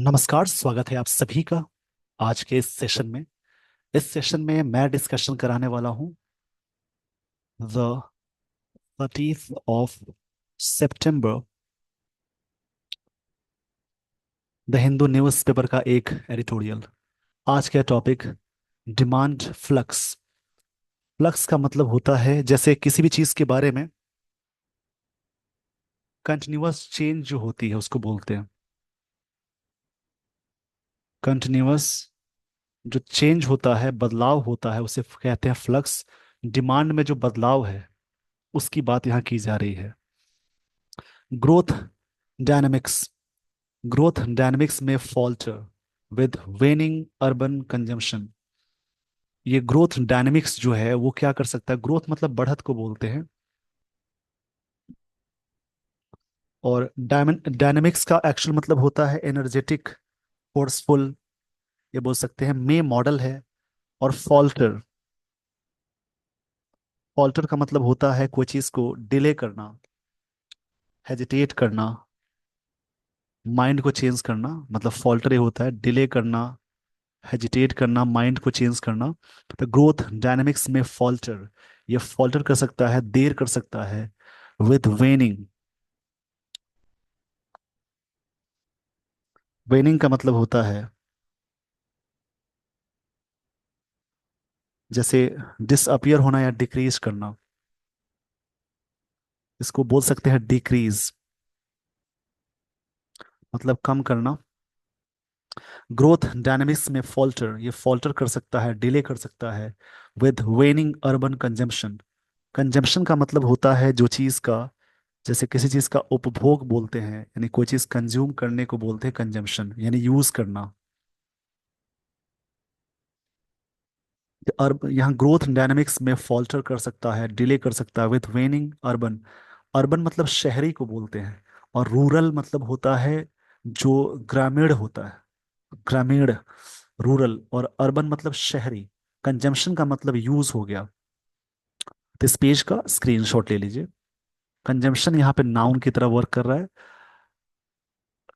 नमस्कार, स्वागत है आप सभी का आज के इस सेशन में। इस सेशन में मैं डिस्कशन कराने वाला हूं the 30th of September, the Hindu newspaper का एक एडिटोरियल। आज का टॉपिक डिमांड फ्लक्स। फ्लक्स का मतलब होता है जैसे किसी भी चीज़ के बारे में कंटिन्यूअस चेंज जो होती है उसको बोलते हैं। कंटिन्यूअस जो चेंज होता है, बदलाव होता है, उसे कहते हैं फ्लक्स। डिमांड में जो बदलाव है उसकी बात यहाँ की जा रही है। Growth dynamics. ग्रोथ डायनामिक्स में फॉल्टर विद वेनिंग अर्बन कंजम्पशन। ये ग्रोथ डायनामिक्स जो है वो क्या कर सकता है? ग्रोथ मतलब बढ़त को बोलते हैं। और डायनामिक्स का एक्चुअल मतलब होता है एनर्जेटिक, फोर्सफुल, ये बोल सकते हैं। मे मॉडल है। और फॉल्टर, फॉल्टर का मतलब होता है कोई चीज को डिले करना, हेजिटेट करना, माइंड को चेंज करना। मतलब फॉल्टर ये होता है डिले करना, हेजिटेट करना, माइंड को चेंज करना। तो ग्रोथ डायनेमिक्स में फॉल्टर, ये फॉल्टर कर सकता है, देर कर सकता है विद वेनिंग। वेनिंग का मतलब होता है जैसे डिसअपियर होना या डिक्रीज करना। इसको बोल सकते हैं डिक्रीज, मतलब कम करना। ग्रोथ डायनेमिक्स में फॉल्टर, ये फॉल्टर कर सकता है, डिले कर सकता है विद वेनिंग अर्बन कंजम्पशन। कंजम्पशन का मतलब होता है जो चीज का, जैसे किसी चीज का उपभोग बोलते हैं, यानी कोई चीज कंज्यूम करने को बोलते हैं कंजम्पशन, यानी यूज करना। और यहाँ ग्रोथ डायनामिक्स में फॉल्टर कर सकता है, डिले कर सकता है विथ वेनिंग अर्बन। अर्बन मतलब शहरी को बोलते हैं। और रूरल मतलब होता है जो ग्रामीण होता है, ग्रामीण, रूरल। और अर्बन मतलब शहरी। कंजम्पशन का मतलब यूज हो गया। तो इस पेज का स्क्रीनशॉट ले लीजिए। कंजम्पशन यहाँ पे नाउन की तरह वर्क कर रहा है।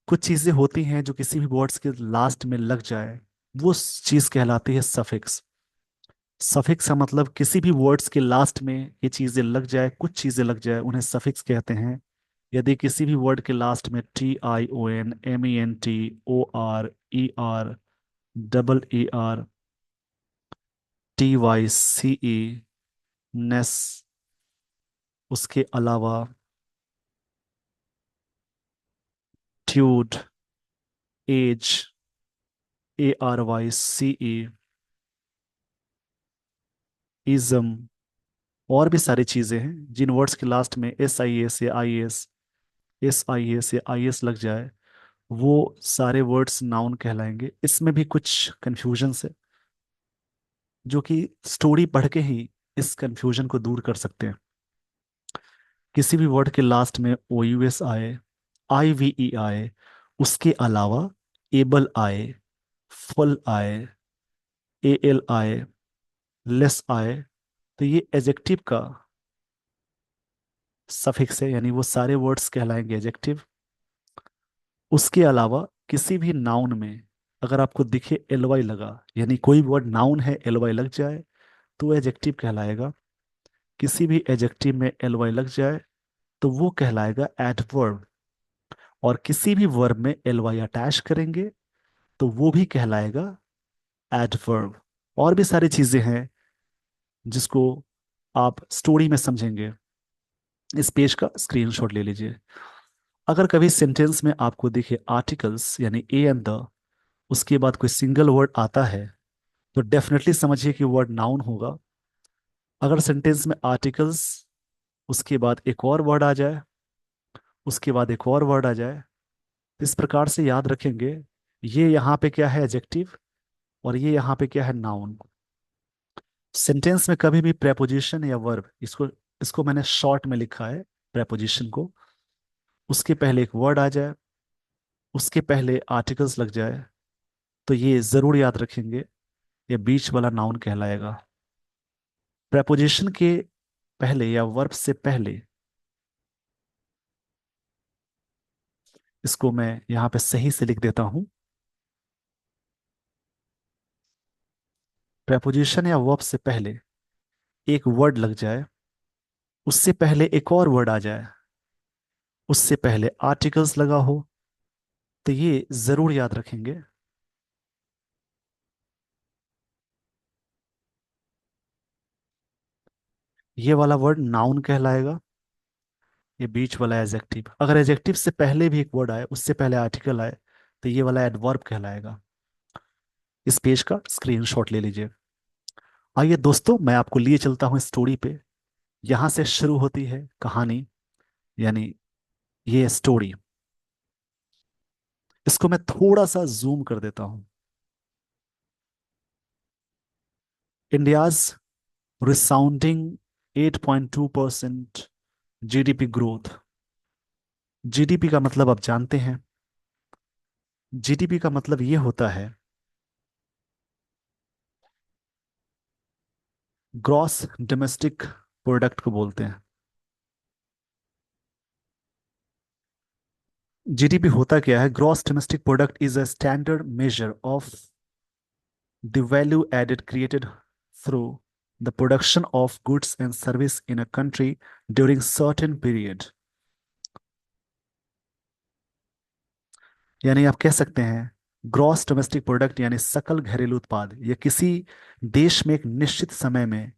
कुछ चीजें होती हैं जो किसी भी वर्ड्स के लास्ट में लग जाए, वो चीज कहलाती है सफिक्स। सफिक्स का मतलब किसी भी वर्ड्स के लास्ट में ये चीजें लग जाए, कुछ चीजें लग जाए, उन्हें सफिक्स कहते हैं। यदि किसी भी वर्ड के लास्ट में TION, MENT, OR, ER, TYCE, नेस, उसके अलावा ट्यूड, एज, ARYCE, इज्म, और भी सारी चीजें हैं जिन वर्ड्स के लास्ट में SIS लग जाए, वो सारे वर्ड्स नाउन कहलाएंगे। इसमें भी कुछ कंफ्यूजन है जो कि स्टोरी पढ़ के ही इस कंफ्यूजन को दूर कर सकते हैं। किसी भी वर्ड के लास्ट में OUS आए, IVE आए, उसके अलावा एबल आए, फुल आए, AL आए, लेस आए, तो ये एजेक्टिव का सफिक्स है, यानी वो सारे वर्ड्स कहलाएंगे एजेक्टिव। उसके अलावा किसी भी नाउन में अगर आपको दिखे LY लगा, यानी कोई वर्ड नाउन है LY लग जाए, तो एजेक्टिव कहलाएगा। किसी भी एजेक्टिव में LY लग जाए तो वो कहलाएगा एडवर्ब। और किसी भी वर्ब में LY अटैच करेंगे तो वो भी कहलाएगा एडवर्ब। और भी सारी चीजें हैं जिसको आप स्टोरी में समझेंगे। इस पेज का स्क्रीनशॉट ले लीजिए। अगर कभी सेंटेंस में आपको दिखे आर्टिकल्स यानी ए एंड द, उसके बाद कोई सिंगल वर्ड आता है, तो डेफिनेटली समझिए कि वर्ड नाउन होगा। अगर सेंटेंस में आर्टिकल्स, उसके बाद एक और वर्ड आ जाए, उसके बाद एक और वर्ड आ जाए, तो इस प्रकार से याद रखेंगे ये यहाँ पे क्या है एडजेक्टिव, और ये यहाँ पे क्या है नाउन। सेंटेंस में कभी भी प्रेपोजिशन या वर्ब, इसको इसको मैंने शॉर्ट में लिखा है प्रेपोजिशन को, उसके पहले एक वर्ड आ जाए, उसके पहले आर्टिकल्स लग जाए, तो ये जरूर याद रखेंगे, ये बीच वाला नाउन कहलाएगा। प्रेपोजिशन के पहले या वर्ब से पहले, इसको मैं यहाँ पे सही से लिख देता हूं। प्रेपोजिशन या वर्ब से पहले एक वर्ड लग जाए, उससे पहले एक और वर्ड आ जाए, उससे पहले आर्टिकल्स लगा हो, तो ये जरूर याद रखेंगे। ये वाला वर्ड नाउन कहलाएगा, ये बीच वाला एडजेक्टिव। अगर एडजेक्टिव से पहले भी एक वर्ड आए, उससे पहले आर्टिकल आए, तो ये वाला एडवर्ब कहलाएगा। इस पेज का स्क्रीनशॉट ले लीजिए। आइए दोस्तों, मैं आपको लिए चलता हूँ स्टोरी पे। यहां से शुरू होती है कहानी, यानी ये स्टोरी। इसको मैं थोड़ा सा जूम कर देता हूं। India's resounding 8.2% GDP growth. GDP का मतलब आप जानते हैं। जीडीपी का मतलब ये होता है ग्रॉस डोमेस्टिक प्रोडक्ट को बोलते हैं। जीडीपी होता क्या है? Gross domestic product is a standard measure of the value added created through the production of goods and service in a country during certain period. यानी आप कह सकते हैं ग्रॉस डोमेस्टिक प्रोडक्ट यानी सकल घरेलू उत्पाद, यह किसी देश में एक निश्चित समय में,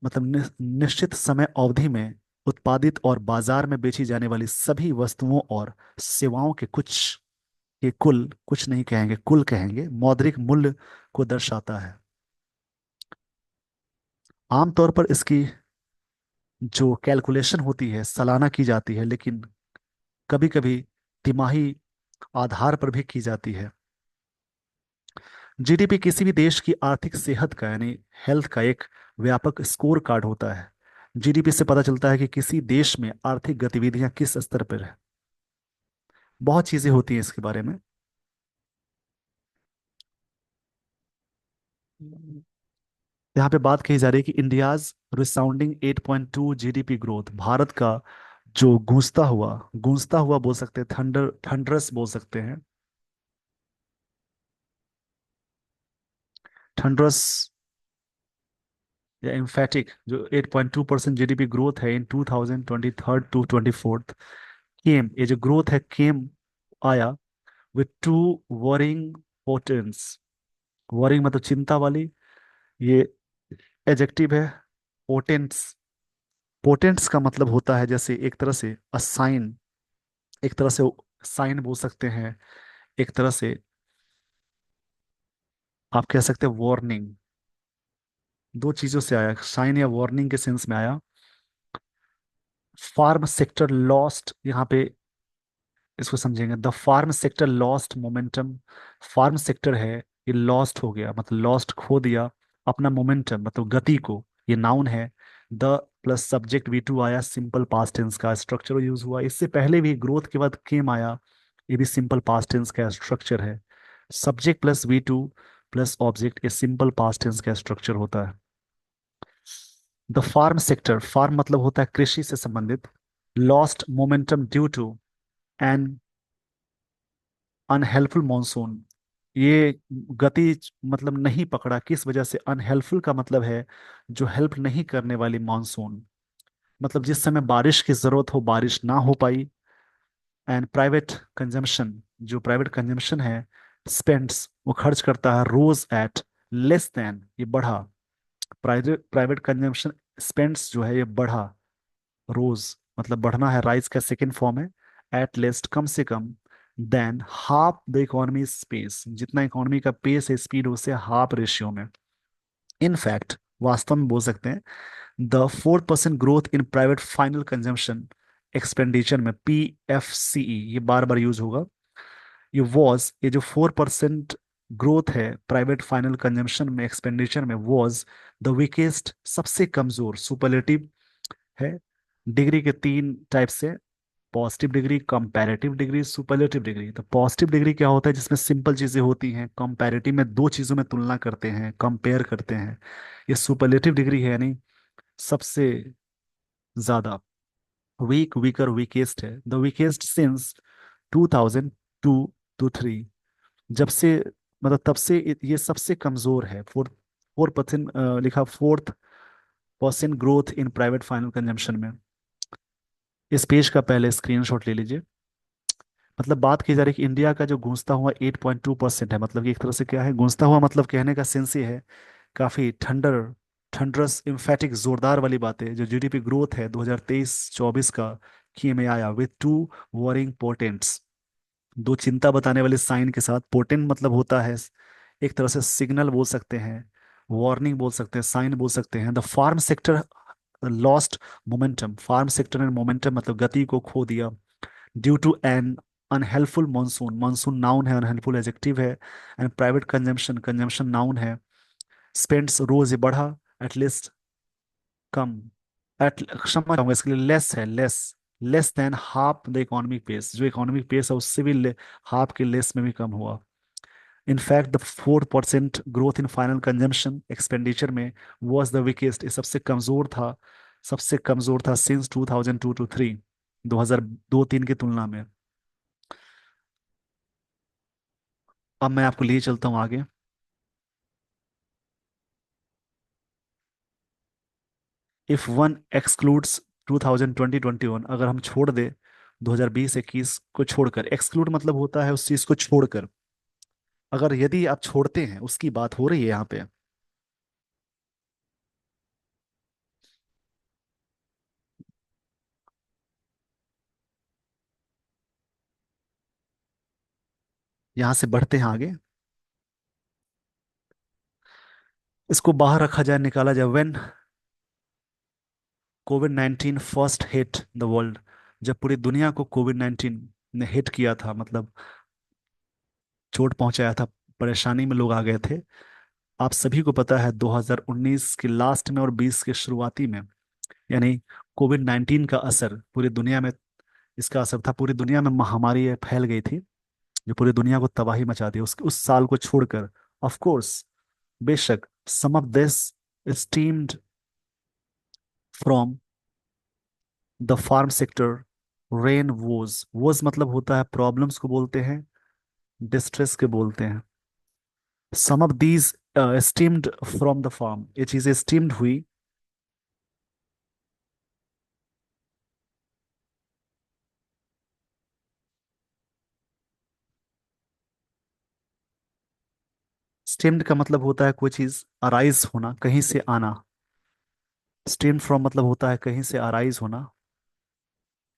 मतलब निश्चित समय अवधि में उत्पादित और बाजार में बेची जाने वाली सभी वस्तुओं और सेवाओं के कुछ, ये कुल, कुछ नहीं कहेंगे, कुल कहेंगे, मौद्रिक मूल्य को दर्शाता है। आमतौर पर इसकी जो कैलकुलेशन होती है सालाना की जाती है, लेकिन कभी कभी तिमाही आधार पर भी की जाती है। जीडीपी किसी भी देश की आर्थिक सेहत का, यानी हेल्थ का, एक व्यापक स्कोर कार्ड होता है। जीडीपी से पता चलता है कि किसी देश में आर्थिक गतिविधियां किस स्तर पर है। बहुत चीजें होती हैं इसके बारे में। यहाँ पे बात कही जा रही है कि India's resounding 8.2 GDP growth, Bharat का जो गूंजता हुआ बोल सकते हैं, थंडरस बोल सकते हैं, थंडरस या एम्फेटिक, जो 8.2% जीडीपी ग्रोथ है इन 2023 टू 24, केम, ये जो ग्रोथ है केम, आया with to worrying potence. Worrying मतलब चिंता वाली, ये एडजेक्टिव है। पोटेंट्स, पोटेंट्स का मतलब होता है जैसे एक तरह से अ साइन, एक तरह से साइन बोल सकते हैं, एक तरह से आप कह सकते हैं वार्निंग। दो चीजों से आया, साइन या वार्निंग के सेंस में आया। फार्म सेक्टर लॉस्ट, यहाँ पे इसको समझेंगे, the farm sector lost momentum. Farm sector है, ये लॉस्ट हो गया, मतलब लॉस्ट, खो दिया अपना मोमेंटम, मतलब गति को। ये नाउन है। The plus subject V two आया, सिंपल पास्ट टेंस का स्ट्रक्चर यूज हुआ। इससे पहले भी ग्रोथ के बाद केम आया, ये भी सिंपल पास्ट टेंस का स्ट्रक्चर है। Subject plus V two plus object, ये सिंपल पास्ट टेंस का स्ट्रक्चर होता है। द फार्म सेक्टर, फार्म मतलब होता है कृषि से संबंधित। Lost momentum due to an unhelpful monsoon, ये गति मतलब नहीं पकड़ा, किस वजह से? अनहेल्पफुल का मतलब है जो हेल्प नहीं करने वाली मॉनसून, मतलब जिस समय बारिश की जरूरत हो बारिश ना हो पाई। एंड प्राइवेट कंजम्पशन, जो प्राइवेट कंजम्पशन है, स्पेंड्स, वो खर्च करता है, रोज एट लेस देन, ये बढ़ा। प्राइवेट प्राइवेट कंजम्पशन स्पेंड्स जो है ये बढ़ा, रोज मतलब बढ़ना है, राइज का सेकेंड फॉर्म है। एट लेस्ट, कम से कम, than half the economy space, जितना इकोनॉमी का पेस है, स्पीड, उससे हाफ रेशियो में। इनफैक्ट, वास्तव में बोल सकते हैं, the 4% growth in private final consumption expenditure में, PFCE, ये बार बार यूज होगा। ये जो 4% ग्रोथ है प्राइवेट फाइनल कंजम्पशन में, एक्सपेंडिचर में, वॉज द वीकेस्ट, सबसे कमजोर, सुपरलेटिव है। डिग्री के तीन टाइप से, positive degree, comparative degree, superlative degree. तो पॉजिटिव डिग्री क्या होता है? जिसमें सिंपल चीजें होती हैं। कंपैरेटिव में दो चीजों में तुलना करते हैं, कंपेयर करते हैं। ये सुपरलेटिव डिग्री है, यानी सबसे ज्यादा। वीक, वीकर, वीकेस्ट है। द वीकेस्ट सिंस 2002 टू 3, जब से, मतलब तब से ये सबसे कमजोर है। फोर 4% लिखा, 4% growth in private final consumption में। इस पेज का पहले स्क्रीनशॉट ले लीजिए। मतलब बात की जा रही है कि इंडिया का जो गूंजता हुआ 8.2% है, मतलब कि एक तरह से क्या है गूंजता हुआ, मतलब कहने का सेंस ये है काफी थंडरस इम्फेटिक जोरदार वाली बात है। जो जीडीपी ग्रोथ है 2023-24 का की में आया विद टू वरिंग पोर्टेंट्स, दो चिंता बताने वाले साइन के साथ। पोर्टेंट मतलब होता है एक तरह से सिग्नल बोल सकते हैं, वार्निंग बोल सकते हैं, साइन बोल सकते हैं। The farm sector lost momentum, farm sector ने मोमेंटम मतलब गति को खो दिया due to an unhelpful monsoon, monsoon noun है, अनहेल्पफुल एडजेक्टिव है, and private consumption, consumption noun है। स्पेंड्स रोज ये बढ़ा, एटलीस्ट कम, एट क्षमा चाहूंगा इसके लिए, लेस है, less than half the economic pace, जो इकोनॉमिक पेस है उससे भी हाफ के लेस में भी कम हुआ। In fact the 4% growth in final consumption expenditure में वॉज द वीकेस्ट, ये सबसे कमजोर था, सबसे कमजोर था सिंस 2002 टू 3, 2002-3 की तुलना में। अब मैं आपको लिए चलता हूँ आगे। इफ वन एक्सक्लूड्स 2020-21, अगर हम छोड़ दे 2020-21 को छोड़कर, एक्सक्लूड मतलब होता है उस चीज को छोड़कर, अगर यदि आप छोड़ते हैं, उसकी बात हो रही है यहाँ पे। यहाँ से बढ़ते हैं आगे। इसको बाहर रखा जाए, निकाला जाए। When Covid 19 first hit the world, जब पूरी दुनिया को कोविड 19 ने हिट किया था, मतलब चोट पहुंचाया था, परेशानी में लोग आ गए थे। आप सभी को पता है 2019 के लास्ट में और 20 के शुरुआती में, यानी कोविड 19 का असर पूरी दुनिया में, इसका असर था पूरी दुनिया में, महामारी ये फैल गई थी जो पूरी दुनिया को तबाही मचा दी। उस साल को छोड़कर, ऑफ कोर्स, बेशक, some of this stemmed from the farm sector, rain woes मतलब होता है प्रॉब्लम्स को बोलते हैं, डिस्ट्रेस के बोलते हैं। Some of these stemmed from the farm, ये चीजें स्टीम्ड हुई। स्टीम्ड का मतलब होता है कोई चीज अराइज होना, कहीं से आना। स्टीम्ड फ्रॉम मतलब होता है कहीं से अराइज होना।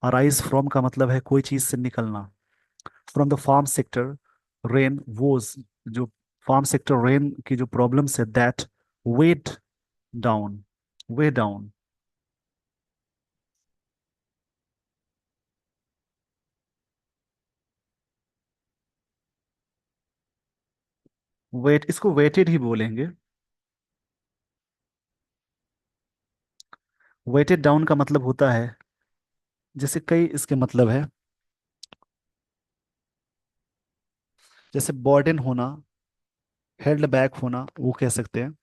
अराइज फ्रॉम का मतलब है कोई चीज से निकलना। From the farm sector, rain woes, जो फार्म सेक्टर रेन की जो प्रॉब्लम्स है, that weighed down, weigh down. Weighed, इसको वेटेड ही बोलेंगे। वेटेड डाउन का मतलब होता है, जैसे कई इसके मतलब है, जैसे बर्डन होना, हेल्ड बैक होना, वो कह सकते हैं।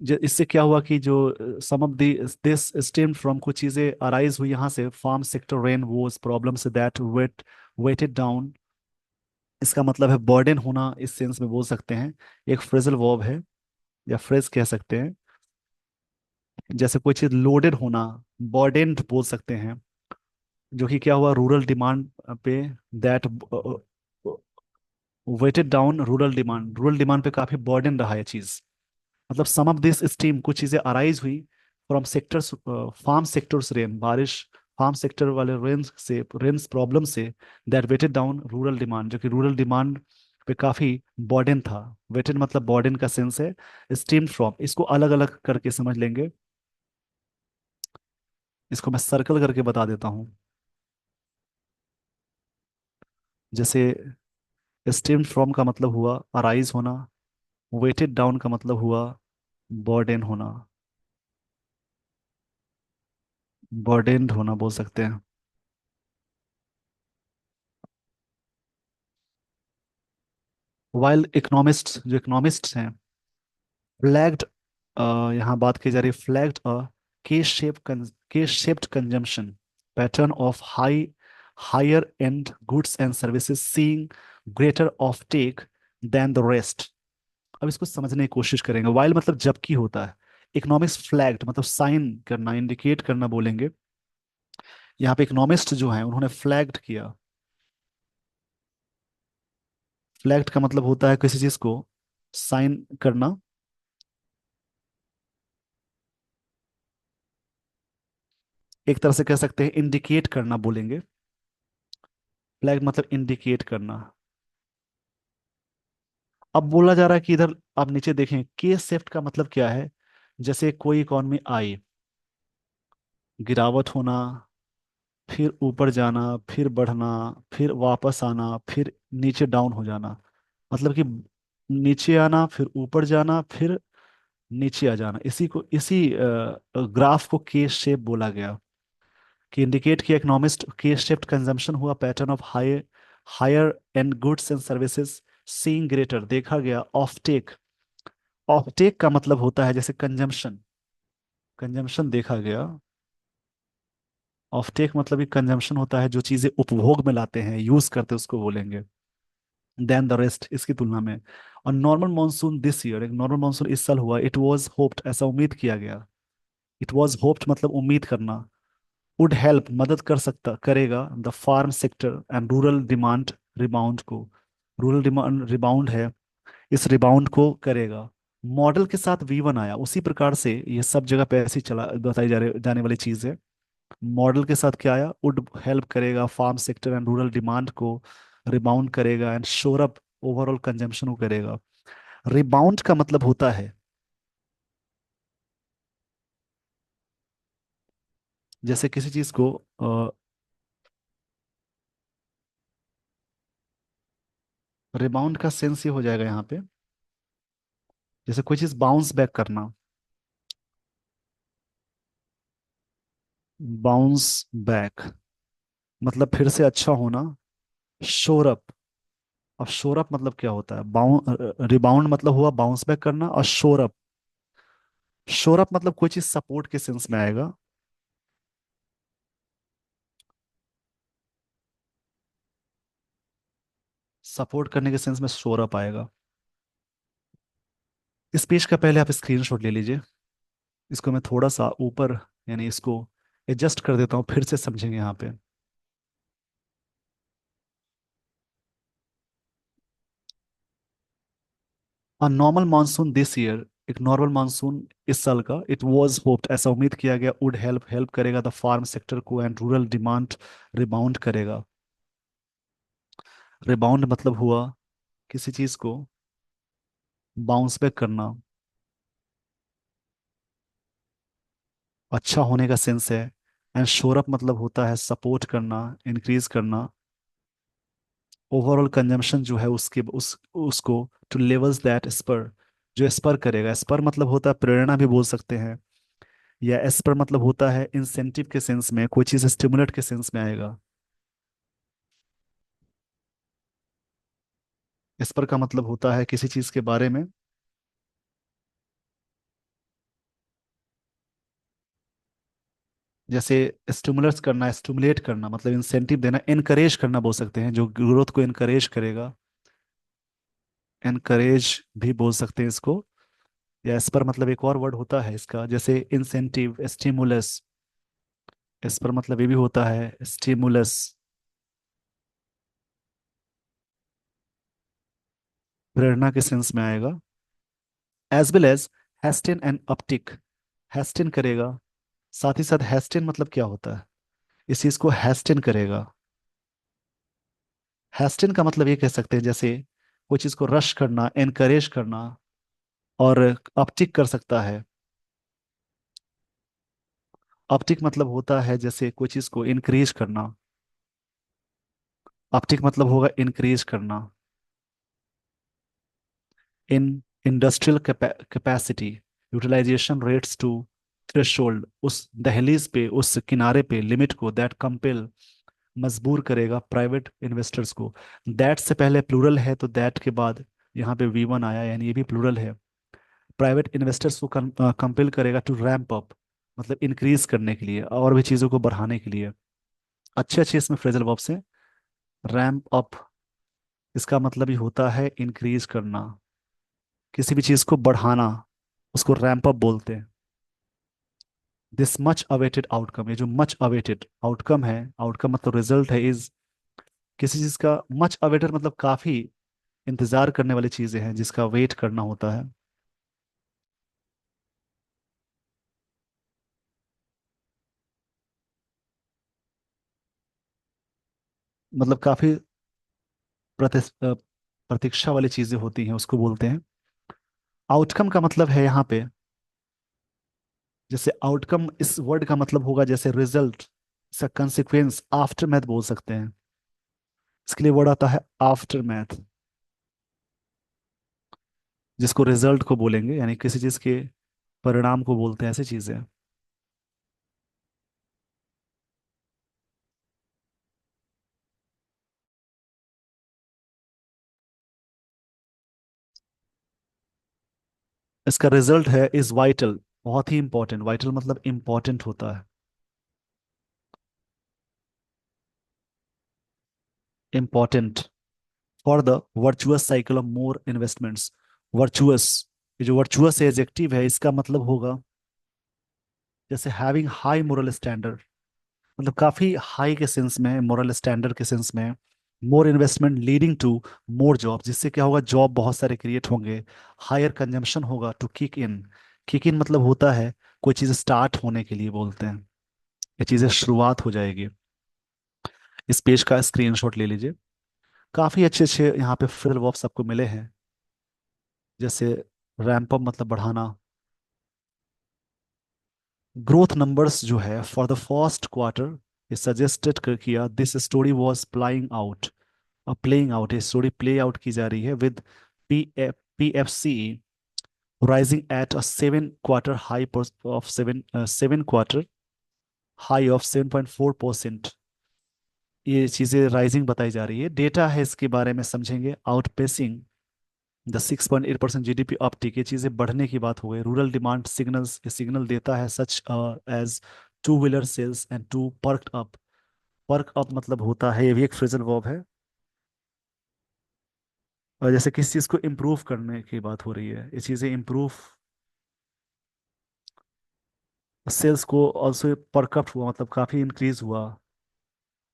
इससे क्या हुआ कि जो some of this stem from, कुछ चीजें अराइज हुई यहाँ से, farm sector rain woes problem से, दैट वेटेड डाउन, इसका मतलब है बर्डन होना, इस सेंस में बोल सकते हैं। एक फ्रेजल वर्ब है, या फ्रेज कह सकते हैं। जैसे कोई चीज लोडेड होना, बर्डेन्ड बोल सकते हैं। जो कि क्या हुआ रूरल डिमांड पे, that weighted down rural demand, rural demand पे काफी बर्डन रहा है चीज। मतलब सम ऑफ दिस स्टीम, कुछ चीजें अराइज हुई from sectors, farm sectors rain, बारिश, फार्म सेक्टर वाले रेन्स प्रॉब्लम से, that weighted down rural demand, जो कि रूरल डिमांड पे काफी बर्डन था। वेटेड मतलब बर्डन का सेंस है। स्टीम फ्रॉम, इसको अलग अलग करके समझ लेंगे। इसको मैं सर्कल करके बता देता हूँ। जैसे स्टीम फ्रॉम का मतलब हुआ अराइज होना, वेटेड डाउन का मतलब हुआ बर्डन होना, बर्डेन्ड होना बोल सकते हैं। वाइल इकोनॉमिस्ट, जो इकोनॉमिस्ट्स हैं, फ्लैग्ड, यहाँ बात की जा रही है, flagged a K shaped consumption pattern of higher end goods and services, seeing greater offtake than the rest. अब इसको समझने की कोशिश करेंगे। वाइल मतलब जबकि होता है। इकोनॉमिक्स फ्लैग्ड मतलब साइन करना, इंडिकेट करना बोलेंगे। यहाँ पे इकोनॉमिस्ट जो है उन्होंने फ्लैग्ड किया। फ्लैग्ड का मतलब होता है किसी चीज को साइन करना। एक तरह से कह सकते हैं इंडिकेट करना बोलेंगे। फ्लैग मतलब इंडिकेट करना। अब बोला जा रहा है कि इधर आप नीचे देखें, के शिफ्ट का मतलब क्या है। जैसे कोई इकॉनमी आई, गिरावट होना, फिर ऊपर जाना, फिर बढ़ना, फिर वापस आना, फिर नीचे डाउन हो जाना। मतलब कि नीचे आना, फिर ऊपर जाना, फिर नीचे आ जाना। इसी ग्राफ को के शेप बोला गया। कि इंडिकेट किया इकोनॉमिस्ट के शिफ्ट कंजम्पशन हुआ, pattern of higher end goods and services seeing greater, देखा गया ऑफटेक। ऑफटेक का मतलब होता है जैसे कंजम्पशन, कंजम्पशन देखा गया। ऑफटेक मतलब कि कंजम्पशन होता है जो चीजें उपभोग में लाते हैं, यूज करते हैं, उसको बोलेंगे। देन द रेस्ट इसकी तुलना में। और नॉर्मल मानसून दिस ईयर, एक नॉर्मल मानसून इस साल हुआ, इट वाज होप्ड ऐसा उम्मीद किया गया। इट वाज होप्ड मतलब उम्मीद करना। वुड हेल्प मदद कर सकता करेगा the farm sector and rural demand rebound को। रूरल डिमांड रिबाउंड है, इस रिबाउंड को करेगा। मॉडल के साथ V1 आया, उसी प्रकार से ये सब जगह पे ऐसी चला बताई जाने वाली चीज है। मॉडल के साथ क्या आया, वुड हेल्प करेगा farm sector and rural demand को, रिबाउंड करेगा and shore up overall consumption को करेगा। रिबाउंड का मतलब होता है जैसे किसी चीज को रिबाउंड का सेंस ये हो जाएगा यहाँ पे, जैसे कोई चीज बाउंस बैक करना। बाउंस बैक मतलब फिर से अच्छा होना। शोर अप, अब शोर अप मतलब क्या होता है, रिबाउंड मतलब हुआ बाउंस बैक करना, और शोर अप, शोर अप मतलब कोई चीज सपोर्ट के सेंस में आएगा। सपोर्ट करने के सेंस में शोर अप आएगा। इस पेज का पहले आप स्क्रीनशॉट ले लीजिए। इसको मैं थोड़ा सा ऊपर, यानी इसको एडजस्ट कर देता हूँ, फिर से समझेंगे यहाँ पे। A normal monsoon this year, एक नॉर्मल मानसून इस साल का, इट वाज होप्ड ऐसा उम्मीद किया गया, वुड हेल्प हेल्प करेगा द फार्म सेक्टर को एंड रूरल डिमांड रिबाउंड करेगा। रिबाउंड मतलब हुआ किसी चीज को बाउंस बैक करना, अच्छा होने का सेंस है। एंड शोर अप मतलब होता है सपोर्ट करना, इंक्रीज करना। ओवरऑल कंजम्पशन जो है उसके उसको टू लेवल्स दैट स्पर, जो स्पर करेगा। स्पर मतलब होता है प्रेरणा भी बोल सकते हैं, या स्पर मतलब होता है इंसेंटिव के सेंस में, कोई चीज स्टिमुलेट के सेंस में आएगा। स्पर का मतलब होता है किसी चीज के बारे में, जैसे स्टिमुलस करना, स्टिमुलेट करना मतलब इंसेंटिव देना, इनकरेज करना बोल सकते हैं, जो ग्रोथ को इनकरेज करेगा। एनकरेज भी बोल सकते हैं इसको। या इस पर मतलब एक और वर्ड होता है इसका, जैसे इंसेंटिव, स्टिमुलस। इस पर मतलब ये भी होता है स्टिमुलस, प्रेरणा के सेंस में आएगा। As well as hasten and uptick, hasten करेगा। साथ ही साथ हेस्टेन मतलब क्या होता है, इस चीज को हेस्टेन करेगा। हेस्टेन का मतलब ये कह सकते हैं जैसे कोई चीज को रश करना, एनकरेज करना। और अपटिक कर सकता है। अपटिक मतलब होता है जैसे कोई चीज को इंक्रीज करना। अपटिक मतलब होगा इंक्रीज करना। In industrial capacity, utilisation rates to threshold, उस दहलीज पे, उस किनारे पे, लिमिट को, दैट कंपेल मजबूर करेगा प्राइवेट इन्वेस्टर्स को। दैट से पहले प्लूरल है तो दैट के बाद यहाँ पे V1 आया, यानी ये भी प्लूरल है। प्राइवेट इन्वेस्टर्स को कंपेल करेगा टू रैंप अप, मतलब इंक्रीज करने के लिए और भी चीज़ों को बढ़ाने के लिए। अच्छे अच्छे इसमें फ्रेजल वर्ब्स हैं। रैंप अप इसका मतलब ही होता है इंक्रीज करना। किसी भी चीज को बढ़ाना, उसको रैंप अप बोलते हैं। दिस मच अवेटेड आउटकम, ये जो मच अवेटेड आउटकम है, आउटकम मतलब रिजल्ट है, इज किसी चीज का मच अवेटेड मतलब काफी इंतजार करने वाली चीजें हैं जिसका वेट करना होता है। मतलब काफी प्रतीक्षा वाली चीजें होती हैं, उसको बोलते हैं। आउटकम का मतलब है यहाँ पे, जैसे आउटकम इस वर्ड का मतलब होगा जैसे रिजल्ट, इसका कंसिक्वेंस, आफ्टर मैथ बोल सकते हैं। इसके लिए वर्ड आता है आफ्टर मैथ, जिसको रिजल्ट को बोलेंगे, यानी किसी चीज के परिणाम को बोलते हैं, ऐसी चीजें। इसका रिजल्ट है इज वाइटल, बहुत ही इंपॉर्टेंट। वाइटल मतलब इंपॉर्टेंट होता है, important for the virtuous cycle of more investments. Virtuous, ये जो वर्चुअस एडजेक्टिव है, इसका मतलब होगा जैसे हैविंग हाई मोरल स्टैंडर्ड, मतलब काफी हाई के सेंस में, मोरल स्टैंडर्ड के सेंस में। More investment leading to more job, जिससे क्या होगा, जॉब बहुत सारे क्रिएट होंगे। हायर कंजम्पशन होगा to kick in. Kick in मतलब होता है कोई चीज़ स्टार्ट होने के लिए बोलते हैं, ये चीज़ें शुरुआत हो जाएगी। इस पेज का स्क्रीनशॉट ले लीजिए। काफ़ी अच्छे अच्छे यहाँ पे फिल वर्ब्स आपको मिले हैं, जैसे रैंप अप मतलब बढ़ाना। ग्रोथ नंबर्स जो है फॉर द फर्स्ट क्वार्टर, ये सजेस्टेड किया this story was playing out, playing out, ये स्टोरी प्ले आउट की जा रही है with P F C rising at a seven quarter high of 7.4%। ये चीजें राइजिंग बताई जा रही है। डेटा है इसके बारे में समझेंगे। आउटपेसिंग द 6.8% जीडीपी अपटिक, ये चीजें बढ़ने की बात हो गई। रूरल डिमांड सिग्नल्स, ये सिग्नल देता है such as two wheeler sales and to perk up. Perk up मतलब होता है, ये भी एक फ्रेजल वर्ब है। और जैसे किसी चीज को इम्प्रूव करने की बात हो रही है, ये चीजें इम्प्रूव, सेल्स को ऑल्सो परकअप हुआ मतलब काफी इंक्रीज हुआ।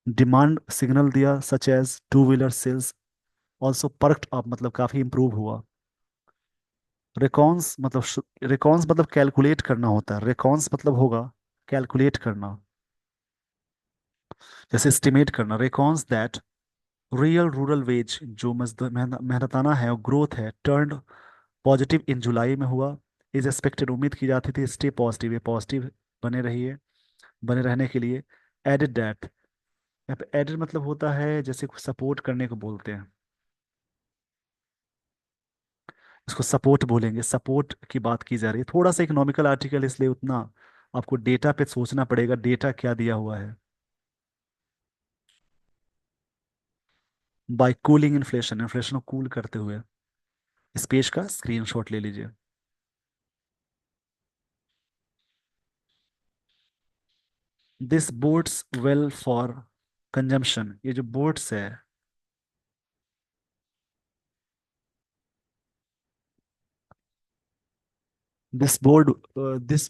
डिमांड सिग्नल दिया such as two wheeler sales also perked up मतलब काफी इंप्रूव हुआ। रिकॉन्स मतलब, रिकॉन्स मतलब कैलकुलेट करना होता है। रिकॉन्स मतलब होगा कैलकुलेट करना, जैसे एस्टिमेट करना। रिकॉन्स दैट रियल रूरल वेज, जो मेहनताना है और ग्रोथ है, टर्न्ड पॉजिटिव इन जुलाई में हुआ। इज एक्सपेक्टेड, उम्मीद की जाती थी। स्टे पॉजिटिव, ये पॉजिटिव बने रहिए, बने रहने के लिए। एडिड दैट, यहाँ पे एडिड मतलब होता है जैसे सपोर्ट करने को बोलते हैं, इसको सपोर्ट बोलेंगे। सपोर्ट की बात की जा रही है। थोड़ा सा इकोनॉमिकल आर्टिकल, इसलिए उतना आपको डेटा पे सोचना पड़ेगा, डेटा क्या दिया हुआ है। बाय कूलिंग इन्फ्लेशन, इन्फ्लेशन को कूल करते हुए। इस पेज का स्क्रीनशॉट ले लीजिए। This boats well for consumption, ये जो बोट्स है, this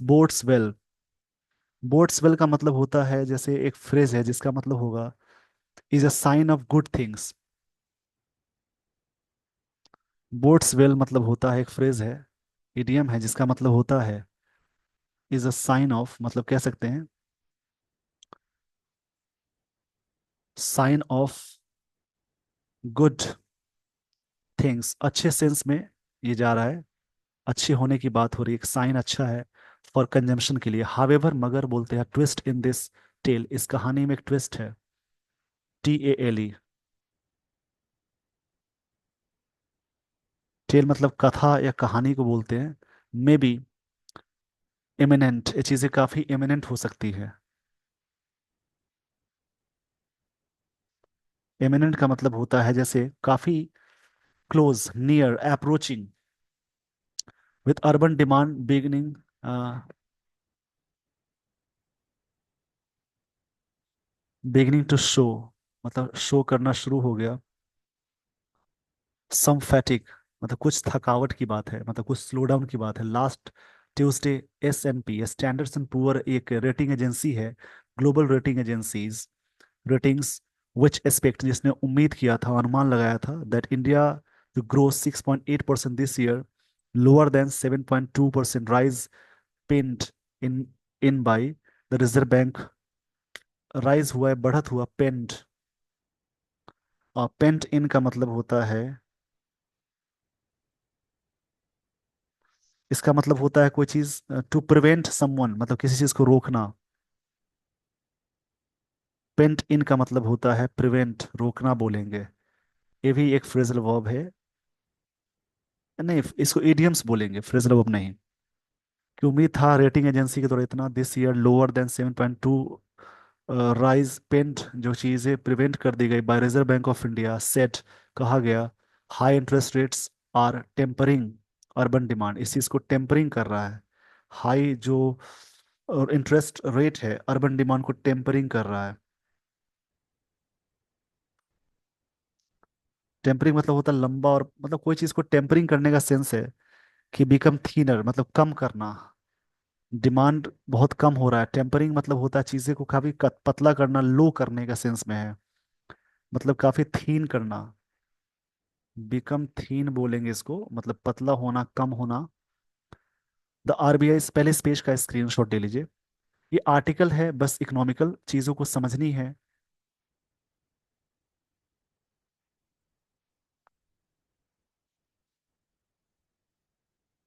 boats well, boats well का मतलब होता है जैसे एक फ्रेज है जिसका मतलब होगा is a sign of good things. Bodes well मतलब होता है, एक फ्रेज है, इडियम है, जिसका मतलब होता है इज अ साइन ऑफ, मतलब कह सकते हैं साइन ऑफ गुड थिंग्स, अच्छे सेंस में ये जा रहा है, अच्छे होने की बात हो रही है, एक साइन अच्छा है फॉर कंजम्पशन के लिए। हावेवर मगर बोलते हैं ट्विस्ट इन दिस टेल, इस कहानी में एक ट्विस्ट है। TALE, टेल मतलब कथा या कहानी को बोलते हैं। मे बी इमिनेंट, ये चीजें काफी इमिनेंट हो सकती है। इमिनेंट का मतलब होता है जैसे काफी close, near, approaching. With urban demand beginning, beginning to show मतलब शो करना शुरू हो गया। सम फैटिक, मतलब कुछ थकावट की बात है, मतलब कुछ स्लो डाउन की बात है। Last Tuesday S&P standards and poor एक रेटिंग एजेंसी है, ग्लोबल रेटिंग एजेंसीज रेटिंग्स, विच एक्सपेक्ट जिसने उम्मीद किया था, अनुमान लगाया था that India to grow 6.8% this year, lower than 7.2% rise pinned in in by the Reserve Bank। Rise हुआ है, बढ़त हुआ, पेंड, और पेंट इन का मतलब होता है, इसका मतलब होता है कोई चीज टू प्रिवेंट समवन, मतलब किसी चीज को रोकना। पेंट इन का मतलब होता है प्रिवेंट, रोकना बोलेंगे। ये भी एक फ्रेजल वर्ब है। नहीं, इसको इडियम्स बोलेंगे, फ्रेजल वर्ब नहीं। कि उम्मीद था रेटिंग एजेंसी के द्वारा इतना, this year lower than 7.2 rise पेंट, जो चीजें प्रिवेंट कर दी गई by Reserve Bank of India, set, कहा गया, high interest rates are tempering urban demand, इस चीज को टेम्परिंग कर रहा है। हाई जो इंटरेस्ट रेट है अर्बन डिमांड को टेम्परिंग कर रहा है। टेम्परिंग मतलब होता है लंबा, और मतलब कोई चीज को टेम्परिंग करने का सेंस है कि बिकम थीनर, मतलब कम करना। डिमांड बहुत कम हो रहा है, टेम्परिंग मतलब होता है चीजें को काफी पतला करना, लो करने का सेंस में है, मतलब काफी थीन करना। बिकम थीन बोलेंगे इसको, मतलब पतला होना, कम होना। द RBI, पहले इस पेज का स्क्रीनशॉट ले लीजिए। ये आर्टिकल है, बस इकोनॉमिकल चीजों को समझनी है।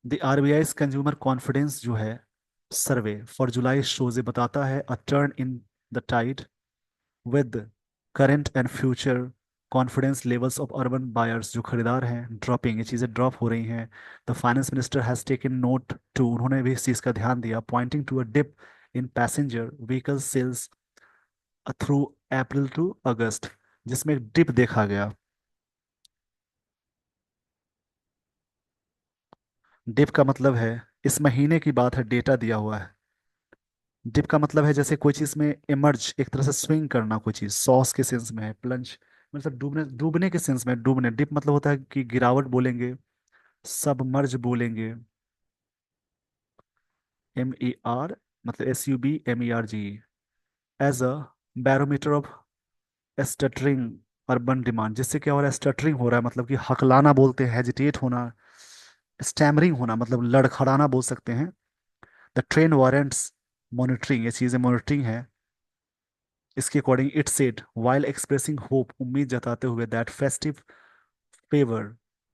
द RBI कंज्यूमर कॉन्फिडेंस जो है सर्वे फॉर जुलाई शोज, ये बताता है a turn in the tied with current and future confidence levels of urban buyers, जो खरीदार हैं ड्रॉपिंग, ये चीज़ें ड्रॉप हो रही हैं। The finance minister has taken note too, उन्होंने भी इस चीज़ का ध्यान दिया, pointing to a dip in passenger vehicle sales through April to August, जिसमें एक डिप देखा गया। डिप का मतलब है, इस महीने की बात है, डेटा दिया हुआ है। डिप का मतलब है जैसे कोई चीज में इमर्ज, एक तरह से स्विंग करना, कोई चीज सॉस के सेंस में है, प्लंज मतलब डूबने, डूबने के सेंस में, डूबने। डिप मतलब होता है कि गिरावट बोलेंगे, सबमर्ज बोलेंगे, MER, मतलब SUBMERG, as a barometer of stuttering urban demand, जिससे क्या हो रहा है, स्टटरिंग हो रहा है, मतलब कि हकलाना बोलते हैं, हेजिटेट होना, स्टैमरिंग होना, मतलब लड़खड़ाना बोल सकते हैं। द ट्रेंड वारंट्स मॉनिटरिंग, ये चीजें मॉनिटरिंग है। इसके according it said while expressing hope, उम्मीद जताते हुए, that festive favour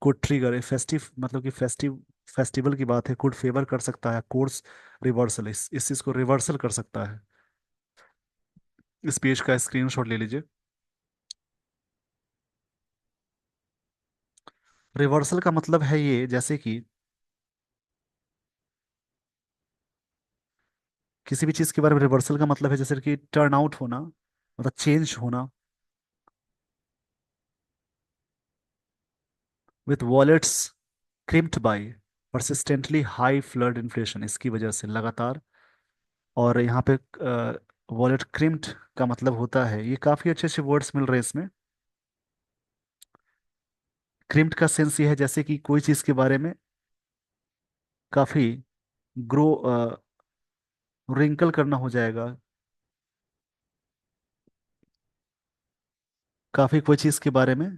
could trigger, festive मतलब कि फेस्टिव, फेस्टिवल की बात है, कुड फेवर कर सकता है, कोर्स रिवर्सल, इस चीज को रिवर्सल कर सकता है। इस पेज का स्क्रीनशॉट ले लीजिए। रिवर्सल का मतलब है ये, जैसे कि किसी भी चीज के बारे में रिवर्सल का मतलब है जैसे कि टर्न आउट होना, मतलब चेंज होना। With wallets crimped by persistently high food inflation, इसकी वजह से लगातार। और यहाँ पे वॉलेट क्रिम्प्ड का मतलब होता है, ये काफी अच्छे अच्छे वर्ड्स मिल रहे हैं इसमें। क्रिम्प्ड का सेंस ये है जैसे कि कोई चीज के बारे में काफी ग्रो, रिंकल करना हो जाएगा, काफी कोई चीज के बारे में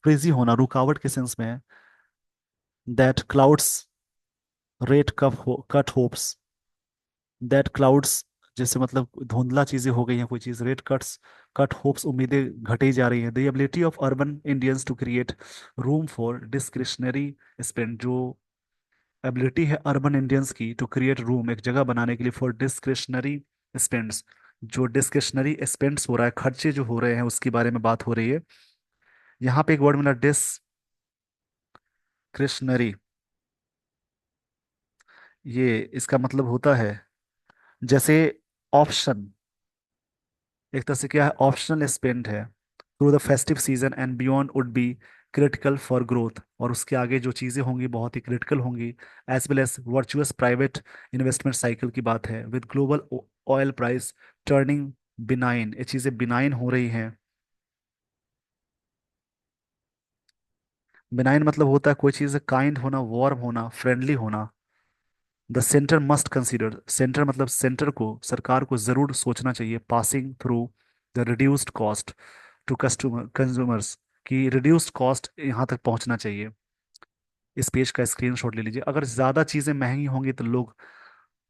फ्रीजी होना, रुकावट के सेंस में है। That clouds rate cut hopes, that clouds, जैसे मतलब धुंधला चीजें हो गई हैं, कोई चीज, रेट कट्स, कट होप्स, उम्मीदें घटी जा रही हैं। The ability of urban Indians to create room for discretionary spend, जो एबिलिटी है अर्बन इंडियंस की टू क्रिएट रूम, एक जगह बनाने के लिए, फॉर डिस्क्रिशनरी स्पेंड्स, जो डिस्क्रिशनरी स्पेंड्स हो रहा है, खर्चे जो हो रहे हैं, उसके बारे में बात हो रही है। यहाँ पे एक वर्ड मिला, डिस्क्रिशनरी, ये इसका मतलब होता है जैसे ऑप्शन, एक तरह से क्या है, ऑप्शनल स्पेंड है, through the festive season and beyond would be critical for growth, और उसके आगे जो चीज़ें होंगी बहुत ही क्रिटिकल होंगी। As well as virtuous private investment cycle की बात है, with global oil price turning benign, ये चीज़ें बिनाइन हो रही हैं। बिनाइन मतलब होता है कोई चीज़ काइंड होना, वार्म होना, फ्रेंडली होना। The centre must consider, centre मतलब सेंटर को, सरकार को जरूर सोचना चाहिए, passing through the reduced cost to customer consumers, की रिड्यूस्ड कॉस्ट यहाँ तक पहुंचना चाहिए। इस पेज का स्क्रीनशॉट ले लीजिए। अगर ज़्यादा चीज़ें महंगी होंगी तो लोग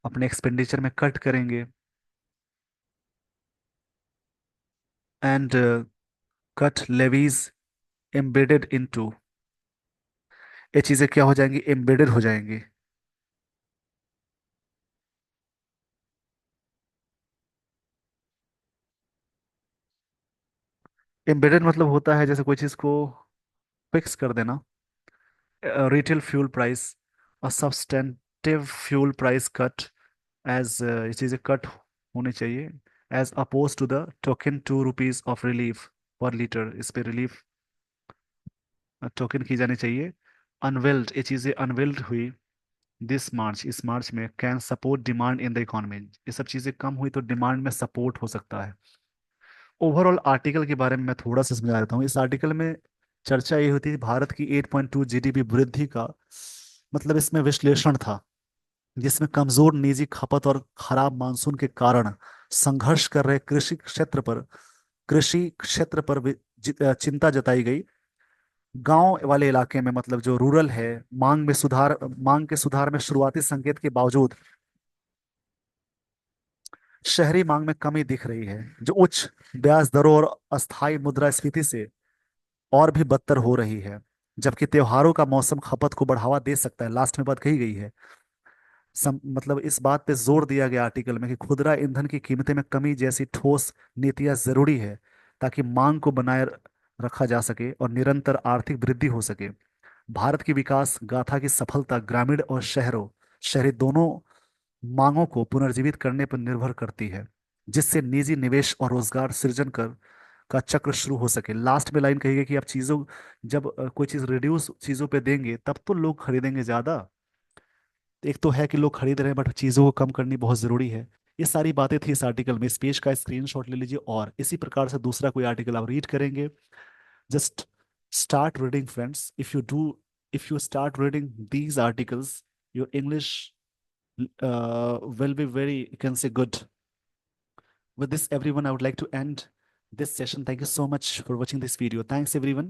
अपने एक्सपेंडिचर में कट करेंगे। And cut levies embedded into, ये चीज़ें क्या हो जाएंगी, एम्बेडेड हो जाएंगी। एम्बेडेड मतलब होता है जैसे कोई चीज़ को फिक्स कर देना। रिटेल फ्यूल प्राइस, और substantive fuel price cut, as ये चीज़ें कट होनी चाहिए, as opposed to the token ₹2 of relief per litre, इस पे रिलीफ टोकन की जानी चाहिए। अनवेल्ड, ये चीज़ें अनवेल्ड हुई दिस मार्च, इस मार्च में, can support demand in the economy, ये सब चीज़ें कम हुई तो डिमांड में सपोर्ट हो सकता है। ओवरऑल आर्टिकल के बारे में मैं थोड़ा सा समझा देता हूँ। इस आर्टिकल में चर्चा ये होती है भारत की 8.2 जीडीपी वृद्धि का, मतलब इसमें विश्लेषण था, जिसमें कमजोर निजी खपत और खराब मानसून के कारण संघर्ष कर रहे कृषि क्षेत्र पर चिंता जताई गई। गांव वाले इलाके में, मतलब जो रूरल है, मांग के सुधार में शुरुआती संकेत के बावजूद शहरी मांग में कमी दिख रही है, जो उच्च ब्याज दरों और अस्थायी मुद्रास्फीति से और भी बदतर हो रही है। जबकि त्योहारों का मौसम खपत को बढ़ावा दे सकता है, लास्ट में बात कही गई है। मतलब इस बात पे जोर दिया गया आर्टिकल में कि खुदरा ईंधन की कीमतें में कमी जैसी ठोस नीतियां जरूरी है, ताकि मांग को बनाए रखा जा सके और निरंतर आर्थिक वृद्धि हो सके। भारत की विकास गाथा की सफलता ग्रामीण और शहरी दोनों मांगों को पुनर्जीवित करने पर निर्भर करती है, जिससे निजी निवेश और रोजगार सृजन कर का चक्र शुरू हो सके। लास्ट में लाइन कही गई कि आप चीजों, जब कोई चीज रिड्यूस चीजों पे देंगे तब तो लोग खरीदेंगे ज्यादा। एक तो है कि लोग खरीद रहे हैं, बट चीजों को कम करनी बहुत जरूरी है। ये सारी बातें थी इस आर्टिकल में। इस पेज का स्क्रीनशॉट ले लीजिए, और इसी प्रकार से दूसरा कोई आर्टिकल आप रीड करेंगे। Just start reading friends, if you start reading these articles, your English will be very, you can say, good. With this, everyone, I would like to end this session. Thank you so much for watching this video. Thanks, everyone.